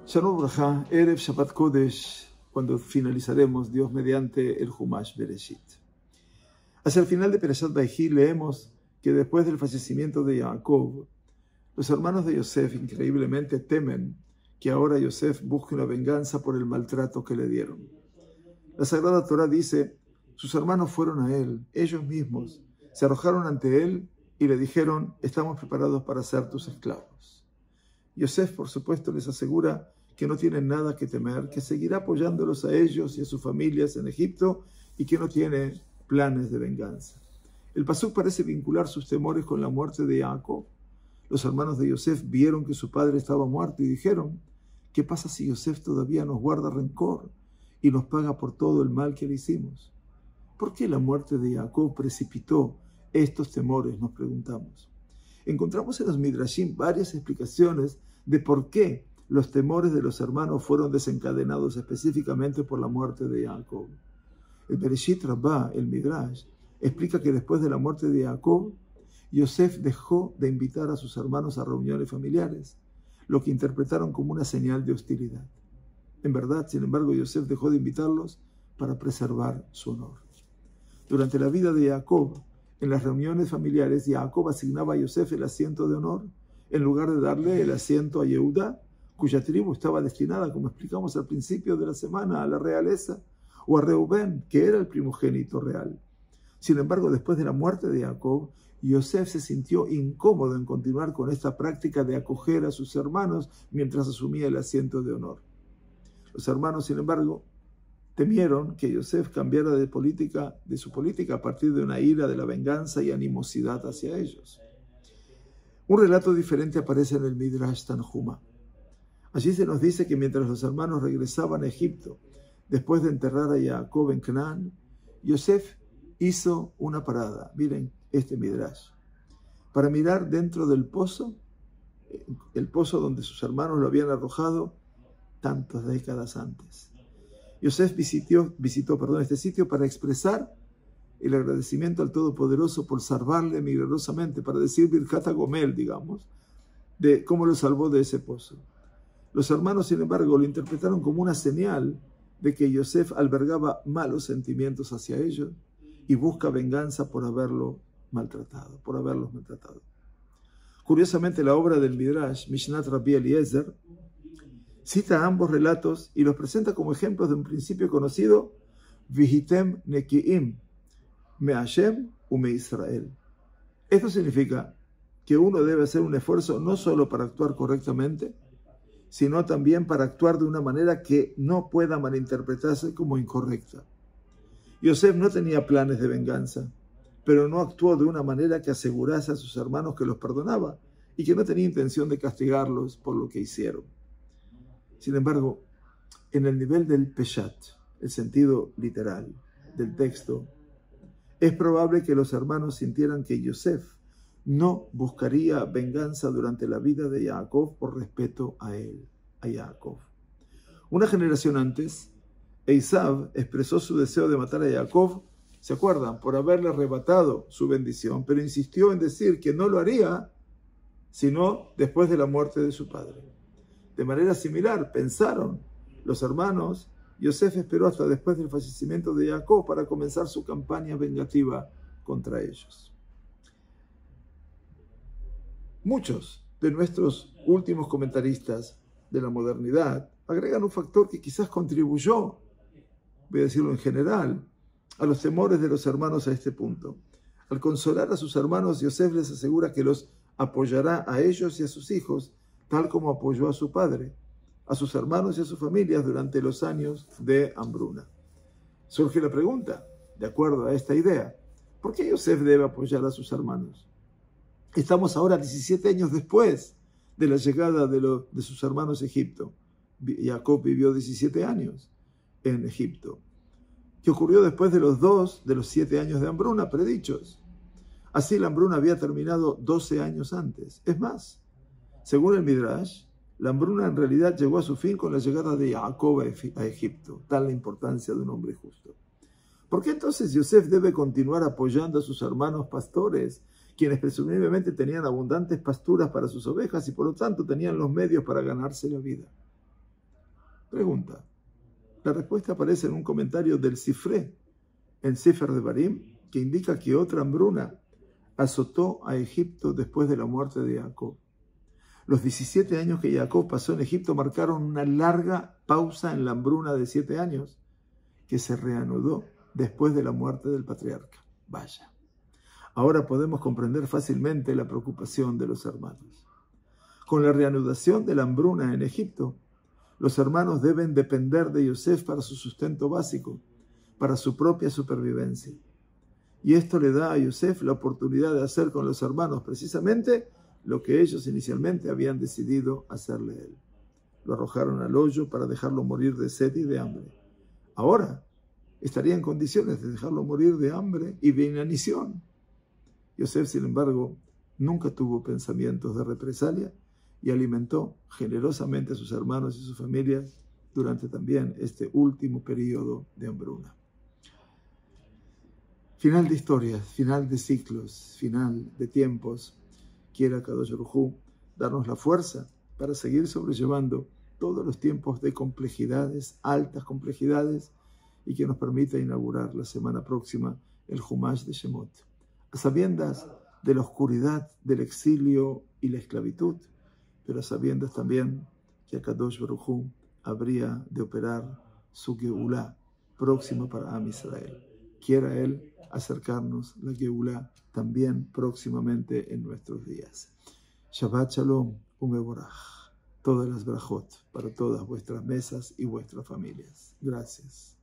Shalom Braja, Erev Shabbat Kodesh, cuando finalizaremos, Dios mediante, el Humash Bereshit. Hacia el final de Perashat Vayhi leemos que después del fallecimiento de Jacob, los hermanos de Yosef increíblemente temen que ahora Yosef busque una venganza por el maltrato que le dieron. La Sagrada Torah dice, sus hermanos fueron a él, ellos mismos, se arrojaron ante él y le dijeron, estamos preparados para ser tus esclavos. Yosef, por supuesto, les asegura que no tienen nada que temer, que seguirá apoyándolos a ellos y a sus familias en Egipto y que no tiene planes de venganza. El pasuk parece vincular sus temores con la muerte de Jacob. Los hermanos de Yosef vieron que su padre estaba muerto y dijeron, ¿qué pasa si Yosef todavía nos guarda rencor y nos paga por todo el mal que le hicimos? ¿Por qué la muerte de Jacob precipitó estos temores? Nos preguntamos. Encontramos en los Midrashim varias explicaciones de por qué los temores de los hermanos fueron desencadenados específicamente por la muerte de Jacob. El Bereshit Rabbah, el Midrash, explica que después de la muerte de Jacob, Yosef dejó de invitar a sus hermanos a reuniones familiares, lo que interpretaron como una señal de hostilidad. En verdad, sin embargo, Yosef dejó de invitarlos para preservar su honor. Durante la vida de Jacob, en las reuniones familiares, Jacob asignaba a Yosef el asiento de honor, en lugar de darle el asiento a Yehuda, cuya tribu estaba destinada, como explicamos al principio de la semana, a la realeza, o a Reubén, que era el primogénito real. Sin embargo, después de la muerte de Jacob, Yosef se sintió incómodo en continuar con esta práctica de acoger a sus hermanos mientras asumía el asiento de honor. Los hermanos, sin embargo, temieron que Yosef cambiara de su política a partir de una ira de la venganza y animosidad hacia ellos. Un relato diferente aparece en el Midrash Tanhuma. Allí se nos dice que mientras los hermanos regresaban a Egipto, después de enterrar a Jacob en Canaán, Yosef hizo una parada, miren este Midrash, para mirar dentro del pozo, el pozo donde sus hermanos lo habían arrojado tantas décadas antes. Yosef visitó este sitio para expresar el agradecimiento al Todopoderoso por salvarle milagrosamente, para decir Birkat HaGomel, digamos, de cómo lo salvó de ese pozo. Los hermanos, sin embargo, lo interpretaron como una señal de que Yosef albergaba malos sentimientos hacia ellos y busca venganza por haberlos maltratado. Curiosamente, la obra del Midrash, Mishnat Rabbi Eliezer, cita ambos relatos y los presenta como ejemplos de un principio conocido, Vihitem Nekiim, Me Hashem u Me Israel. Esto significa que uno debe hacer un esfuerzo no solo para actuar correctamente, sino también para actuar de una manera que no pueda malinterpretarse como incorrecta. Yosef no tenía planes de venganza, pero no actuó de una manera que asegurase a sus hermanos que los perdonaba y que no tenía intención de castigarlos por lo que hicieron. Sin embargo, en el nivel del Peshat, el sentido literal del texto, es probable que los hermanos sintieran que Yosef no buscaría venganza durante la vida de Jacob por respeto a él, a Jacob. Una generación antes, Esav expresó su deseo de matar a Jacob, ¿se acuerdan?, por haberle arrebatado su bendición, pero insistió en decir que no lo haría sino después de la muerte de su padre. De manera similar, pensaron los hermanos, Yosef esperó hasta después del fallecimiento de Jacob para comenzar su campaña vengativa contra ellos. Muchos de nuestros últimos comentaristas de la modernidad agregan un factor que quizás contribuyó, voy a decirlo en general, a los temores de los hermanos a este punto. Al consolar a sus hermanos, Yosef les asegura que los apoyará a ellos y a sus hijos, tal como apoyó a su padre, a sus hermanos y a sus familias durante los años de hambruna. Surge la pregunta, de acuerdo a esta idea, ¿por qué Yosef debe apoyar a sus hermanos? Estamos ahora 17 años después de la llegada de sus hermanos a Egipto. Jacob vivió 17 años en Egipto. ¿Qué ocurrió después de los 7 años de hambruna predichos? Así la hambruna había terminado 12 años antes. Es más, según el Midrash, la hambruna en realidad llegó a su fin con la llegada de Jacob a Egipto. Tal la importancia de un hombre justo. ¿Por qué entonces Yosef debe continuar apoyando a sus hermanos pastores, quienes presumiblemente tenían abundantes pasturas para sus ovejas y por lo tanto tenían los medios para ganarse la vida? Pregunta. La respuesta aparece en un comentario del Sifré, en Sefer Devarim, que indica que otra hambruna azotó a Egipto después de la muerte de Jacob. Los 17 años que Jacob pasó en Egipto marcaron una larga pausa en la hambruna de 7 años, que se reanudó después de la muerte del patriarca. Vaya. Ahora podemos comprender fácilmente la preocupación de los hermanos. Con la reanudación de la hambruna en Egipto, los hermanos deben depender de Yosef para su sustento básico, para su propia supervivencia. Y esto le da a Yosef la oportunidad de hacer con los hermanos precisamente lo que ellos inicialmente habían decidido hacerle a él. Lo arrojaron al hoyo para dejarlo morir de sed y de hambre. Ahora estaría en condiciones de dejarlo morir de hambre y de inanición. Yosef, sin embargo, nunca tuvo pensamientos de represalia y alimentó generosamente a sus hermanos y sus familias durante también este último periodo de hambruna. Final de historias, final de ciclos, final de tiempos. Quiera Kadosh Baruj Hu darnos la fuerza para seguir sobrellevando todos los tiempos de complejidades, altas complejidades, y que nos permita inaugurar la semana próxima el Humash de Shemot, a sabiendas de la oscuridad del exilio y la esclavitud, pero a sabiendas también que Kadosh Baruj Hu habría de operar su Geulá próxima para Am Israel. Quiera Él acercarnos la Geulá también próximamente en nuestros días. Shabbat Shalom Umeborach. Todas las brajot para todas vuestras mesas y vuestras familias. Gracias.